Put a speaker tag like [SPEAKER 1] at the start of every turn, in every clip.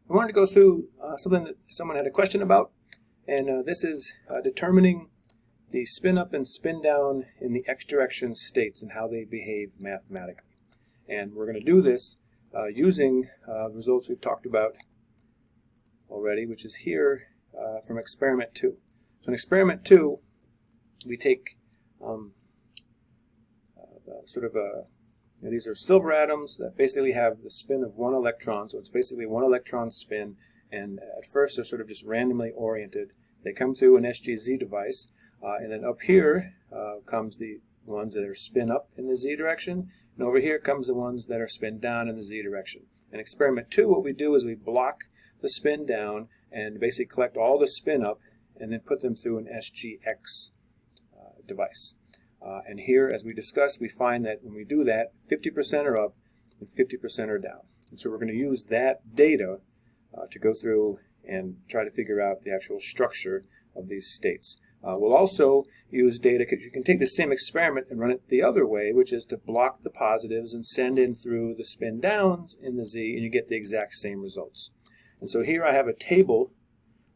[SPEAKER 1] I wanted to go through something that someone had a question about, and this is determining the spin up and spin down in the x direction states and how they behave mathematically. And we're going to do this using results we've talked about already, which is here from experiment 2. So in experiment 2, we take these are silver atoms that basically have the spin of one electron, so it's basically one electron spin, and at first they're sort of just randomly oriented. They come through an SGZ device, and then up here comes the ones that are spin up in the z direction, and over here comes the ones that are spin down in the z direction. In experiment 2, what we do is we block the spin down and basically collect all the spin up and then put them through an SGX device. And here, as we discussed, we find that when we do that, 50% are up and 50% are down. And so we're going to use that data to go through and try to figure out the actual structure of these states. We'll also use data, because you can take the same experiment and run it the other way, which is to block the positives and send in through the spin downs in the z, and you get the exact same results. And so here I have a table,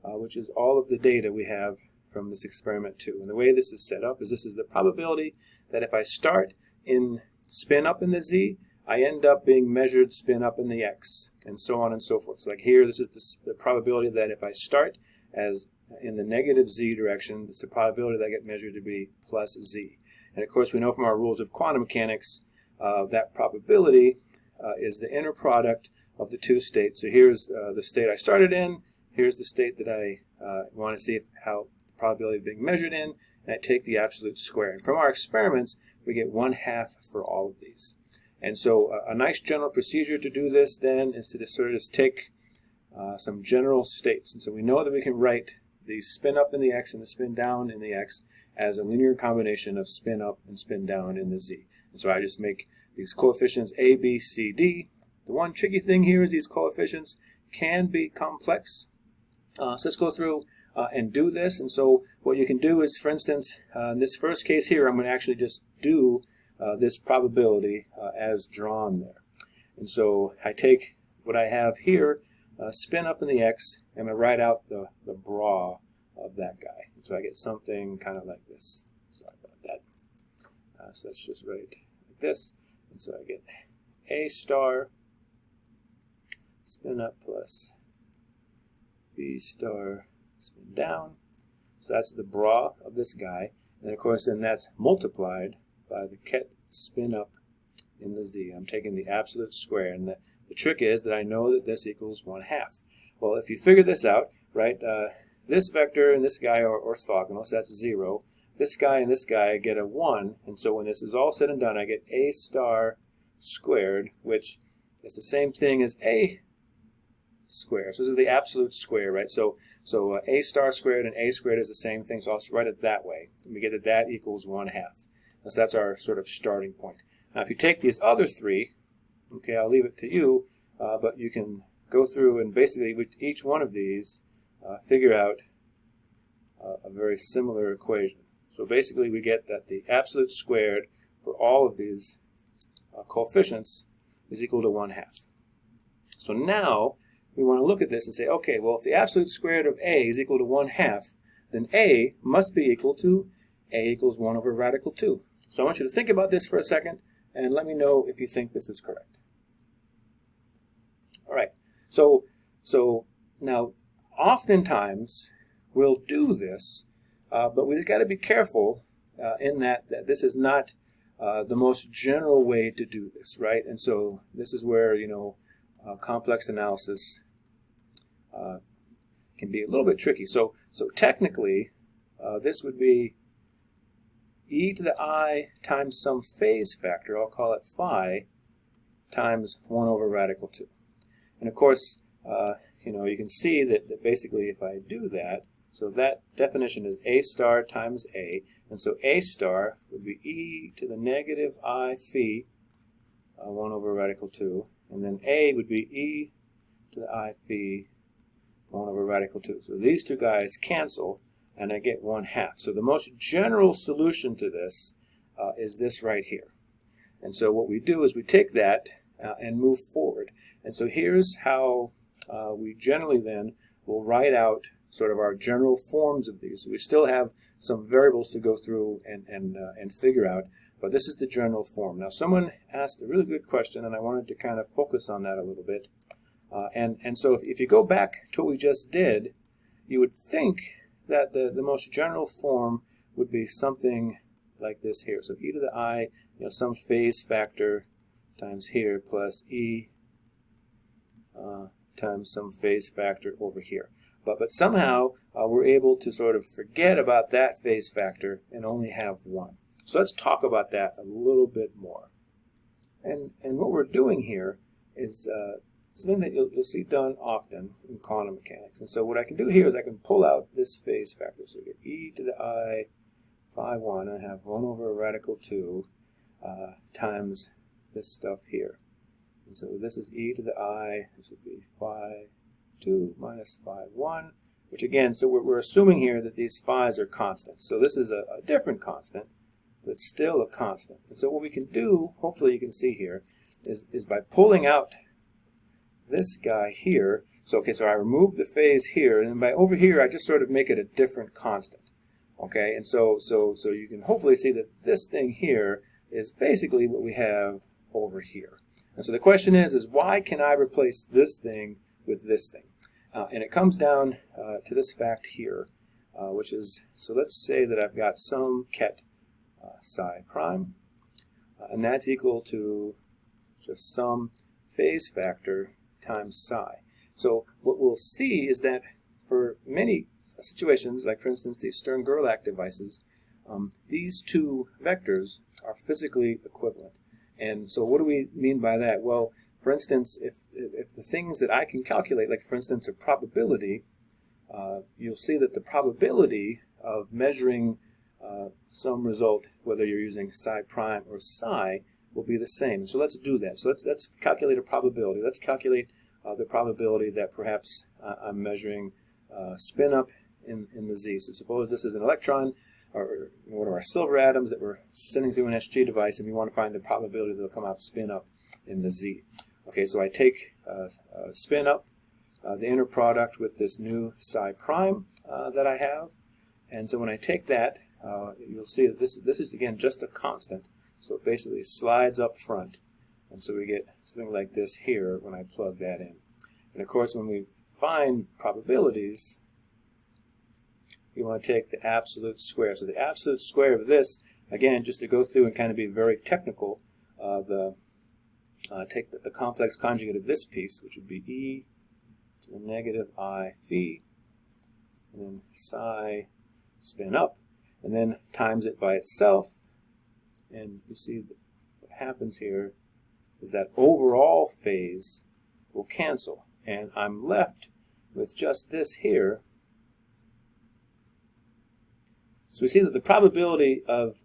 [SPEAKER 1] which is all of the data we have from this experiment 2. And the way this is set up is this is the probability that if I start in spin up in the z, I end up being measured spin up in the x, and so on and so forth. So like here, this is the probability that if I start as in the negative z direction, it's the probability that I get measured to be plus z. And of course, we know from our rules of quantum mechanics that probability is the inner product of the two states. So here's the state I started in, here's the state that I want to see how the probability is being measured in, and I take the absolute square. And from our experiments, we get 1/2 for all of these. And so a nice general procedure to do this then is to just sort of just take some general states. And so we know that we can write the spin up in the x and the spin down in the x as a linear combination of spin up and spin down in the z. And so I just make these coefficients a, b, c, d. The one tricky thing here is these coefficients can be complex. So let's go through and do this. And so what you can do is, for instance, in this first case here, I'm going to actually just do this probability as drawn there. And so I take what I have here, spin up in the x, and I'm going to write out the bra of that guy. And so I get something kind of like this. Sorry about that. So let's just write like this. And so I get a star spin up plus b star spin down. So that's the bra of this guy. And of course, then that's multiplied by the Kets spin up in the z. I'm taking the absolute square, and the trick is that I know that this equals 1/2. Well, if you figure this out, right, this vector and this guy are orthogonal, so that's 0. This guy and this guy get a 1, and so when this is all said and done, I get a star squared, which is the same thing as a square. So this is the absolute square, right? So a star squared and a squared is the same thing, so I'll write it that way. And we get that equals 1/2. So that's our sort of starting point. Now, if you take these other three, okay, I'll leave it to you, but you can go through and basically with each one of these figure out a very similar equation. So basically we get that the absolute squared for all of these coefficients is equal to 1/2. So now we want to look at this and say, okay, well, if the absolute squared of a is equal to 1/2, then a must be equal to a equals 1 over radical 2. So I want you to think about this for a second and let me know if you think this is correct. All right, so now oftentimes we'll do this, but we've got to be careful in that this is not the most general way to do this, right? And so this is where, complex analysis can be a little bit tricky. So technically, this would be e to the I times some phase factor, I'll call it phi, times 1 over radical 2. And of course, you can see that basically if I do that, so that definition is a star times a, and so a star would be e to the negative I phi, 1 over radical 2, and then a would be e to the I phi, 1 over radical 2. So these two guys cancel, and I get 1/2. So the most general solution to this is this right here. And so what we do is we take that and move forward. And so here's how we generally then will write out sort of our general forms of these. So we still have some variables to go through and figure out, but this is the general form. Now, someone asked a really good question, and I wanted to kind of focus on that a little bit. And so if you go back to what we just did, you would think that the most general form would be something like this here. So e to the I, some phase factor times here plus e times some phase factor over here. But somehow we're able to sort of forget about that phase factor and only have one. So let's talk about that a little bit more. And what we're doing here is something that you'll see done often in quantum mechanics. And so what I can do here is I can pull out this phase factor. So we get e to the I phi 1, I have 1 over radical 2 times this stuff here. And so this is e to the I, this would be phi 2 minus phi 1, which again, so we're assuming here that these phi's are constants. So this is a different constant, but still a constant. And so what we can do, hopefully you can see here, is by pulling out this guy here. So okay, so I remove the phase here, and then by over here I just sort of make it a different constant. Okay, and so you can hopefully see that this thing here is basically what we have over here. And so the question is why can I replace this thing with this thing? And it comes down to this fact here, which is, so let's say that I've got some ket psi prime, and that's equal to just some phase factor times psi. So what we'll see is that for many situations, like for instance these Stern-Gerlach devices, these two vectors are physically equivalent. And so what do we mean by that? Well, for instance, if the things that I can calculate, like for instance a probability, you'll see that the probability of measuring some result, whether you're using psi prime or psi, will be the same. So let's do that. So let's calculate a probability. Let's calculate the probability that perhaps I'm measuring spin up in the Z. So suppose this is an electron, or one of our silver atoms that we're sending through an SG device, and we want to find the probability that it'll come out spin up in the Z. Okay, so I take spin up, the inner product with this new psi prime that I have, and so when I take that, you'll see that this is again just a constant, so it basically slides up front, and so we get something like this here when I plug that in. And of course, when we find probabilities, you want to take the absolute square. So the absolute square of this, again, just to go through and kind of be very technical, take the complex conjugate of this piece, which would be e to the negative I phi, and then psi spin up, and then times it by itself, and you see that what happens here is that overall phase will cancel, and I'm left with just this here. So we see that the probability of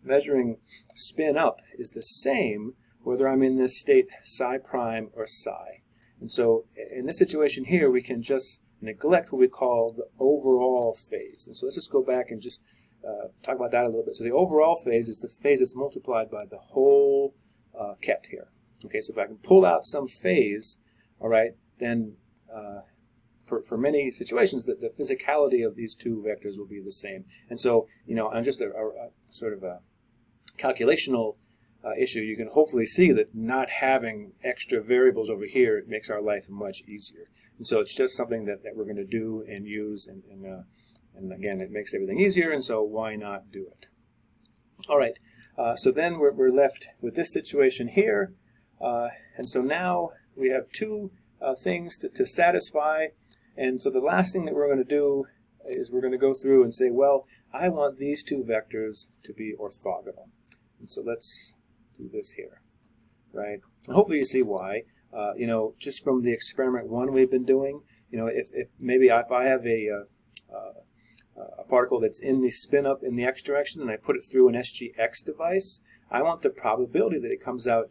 [SPEAKER 1] measuring spin up is the same whether I'm in this state psi prime or psi. And so in this situation here, we can just neglect what we call the overall phase. And so let's just go back and just talk about that a little bit. So the overall phase is the phase that's multiplied by the whole ket here. Okay, so if I can pull out some phase, all right, then for many situations, the physicality of these two vectors will be the same. And so, on just a sort of a calculational issue, you can hopefully see that not having extra variables over here makes our life much easier. And so it's just something that we're going to do and use, and again, it makes everything easier, and so why not do it? All right, so then we're left with this situation here, and so now we have two things to satisfy. And so the last thing that we're going to do is we're going to go through and say, well, I want these two vectors to be orthogonal. And so let's do this here, right? And hopefully you see why. Just from the experiment 1 we've been doing, if maybe if I have a particle that's in the spin up in the x direction and I put it through an SGX device, I want the probability that it comes out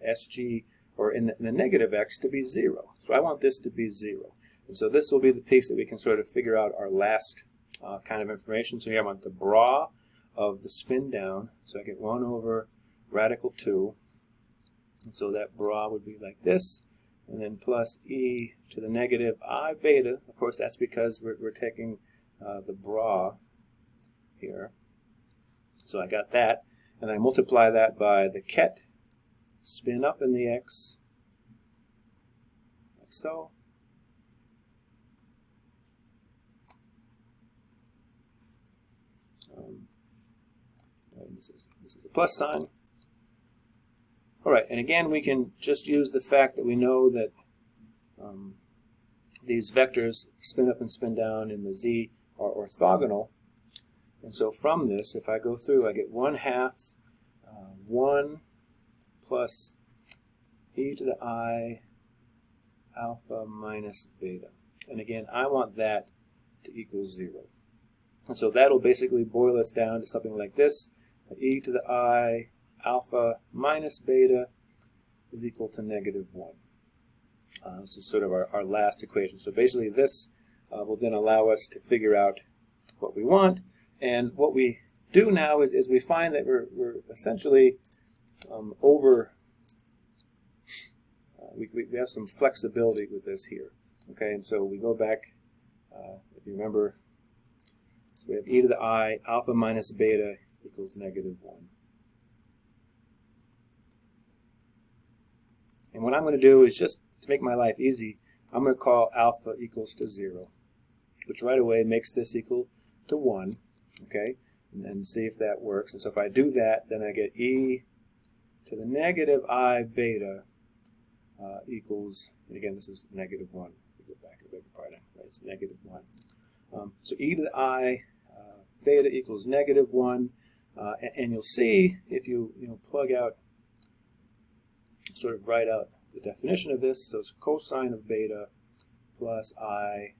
[SPEAKER 1] SG or in the negative x to be 0. So I want this to be 0. And so this will be the piece that we can sort of figure out our last kind of information. So here I want the bra of the spin down. So I get 1 over radical 2. And so that bra would be like this. and then plus e to the negative I beta. Of course, that's because we're taking the bra here. So I got that, and I multiply that by the ket spin up in the x, like so. This is a plus sign. All right, and again, we can just use the fact that we know that these vectors spin up and spin down in the z are orthogonal. And so from this, if I go through, I get 1/2 1 plus e to the I alpha minus beta. And again, I want that to equal 0. And so that'll basically boil us down to something like this. E to the I alpha minus beta is equal to -1. This is sort of our last equation. So basically this will then allow us to figure out what we want. And what we do now is we find that we're essentially we have some flexibility with this here. Okay, and so we go back, if you remember, so we have e to the I alpha minus beta equals -1. And what I'm going to do is, just to make my life easy, I'm going to call alpha equals to 0, which right away makes this equal to 1. Okay, and then see if that works. And so if I do that, then I get e to the negative I beta equals, and again this is -1. We go back to the bigger part, right? It's -1. So e to the I beta equals -1, and you'll see if you plug out, sort of write out the definition of this. So it's cosine of beta plus I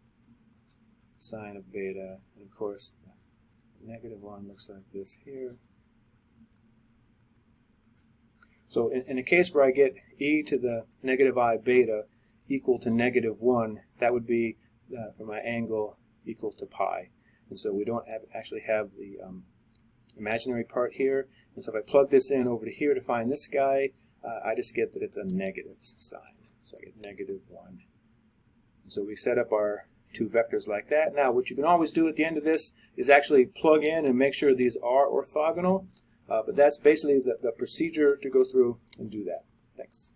[SPEAKER 1] sine of beta, and of course the -1 looks like this here. So in a case where I get e to the negative I beta equal to -1, that would be for my angle equal to pi. And so we don't actually have the imaginary part here. And so if I plug this in over to here to find this guy, I just get that it's a negative sign. So I get -1. And so we set up our two vectors like that. Now what you can always do at the end of this is actually plug in and make sure these are orthogonal. But that's basically the procedure to go through and do that. Thanks.